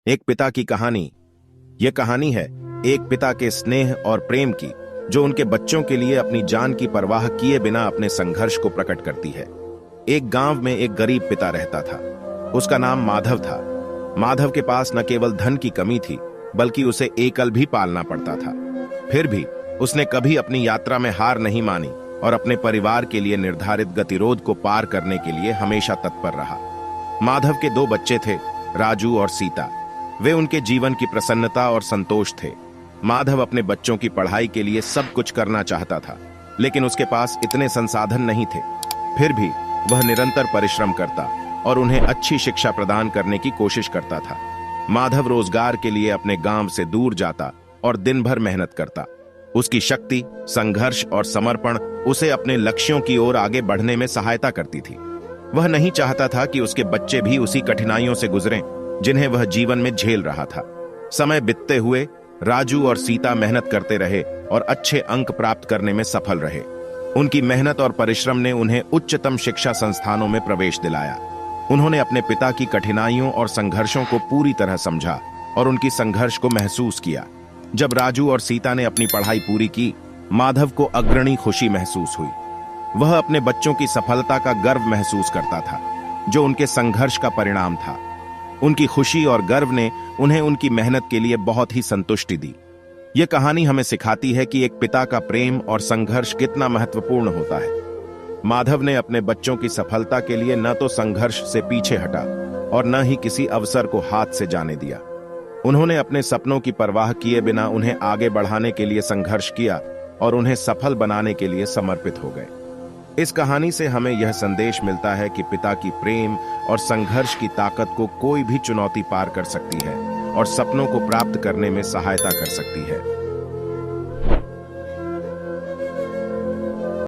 एक पिता की कहानी। यह कहानी है एक पिता के स्नेह और प्रेम की, जो उनके बच्चों के लिए अपनी जान की परवाह किए बिना अपने संघर्ष को प्रकट करती है। एक गांव में एक गरीब पिता रहता था। उसका नाम माधव था। माधव के पास न केवल धन की कमी थी, बल्कि उसे एकल भी पालना पड़ता था। फिर भी उसने कभी अपनी यात्रा में हार नहीं मानी और अपने परिवार के लिए निर्धारित गतिरोध को पार करने के लिए हमेशा तत्पर रहा। माधव के 2 बच्चे थे, राजू और सीता। वे उनके जीवन की प्रसन्नता और संतोष थे। माधव अपने बच्चों की पढ़ाई के लिए सब कुछ करना चाहता था, लेकिन उसके पास इतने संसाधन नहीं थे। फिर भी वह निरंतर परिश्रम करता और उन्हें अच्छी शिक्षा प्रदान करने की कोशिश करता था। माधव रोजगार के लिए अपने गांव से दूर जाता और दिन भर मेहनत करता। उसकी शक्ति, संघर्ष और समर्पण उसे अपने लक्ष्यों की ओर आगे बढ़ने में सहायता करती थी। वह नहीं चाहता था कि उसके बच्चे भी उसी कठिनाइयों से गुजरें जिन्हें वह जीवन में झेल रहा था। समय बीतते हुए राजू और सीता मेहनत करते रहे और अच्छे अंक प्राप्त करने में सफल रहे। उनकी मेहनत और परिश्रम ने उन्हें उच्चतम शिक्षा संस्थानों में प्रवेश दिलाया। उन्होंने अपने पिता की कठिनाइयों और संघर्षों को पूरी तरह समझा और उनकी संघर्ष को महसूस किया। जब राजू और सीता ने अपनी पढ़ाई पूरी की, माधव को अग्रणी खुशी महसूस हुई। वह अपने बच्चों की सफलता का गर्व महसूस करता था, जो उनके संघर्ष का परिणाम था। उनकी खुशी और गर्व ने उन्हें उनकी मेहनत के लिए बहुत ही संतुष्टि दी। यह कहानी हमें सिखाती है कि एक पिता का प्रेम और संघर्ष कितना महत्वपूर्ण होता है। माधव ने अपने बच्चों की सफलता के लिए न तो संघर्ष से पीछे हटा और न ही किसी अवसर को हाथ से जाने दिया। उन्होंने अपने सपनों की परवाह किए बिना उन्हें आगे बढ़ाने के लिए संघर्ष किया और उन्हें सफल बनाने के लिए समर्पित हो गए। इस कहानी से हमें यह संदेश मिलता है कि पिता की प्रेम और संघर्ष की ताकत को कोई भी चुनौती पार कर सकती है और सपनों को प्राप्त करने में सहायता कर सकती है।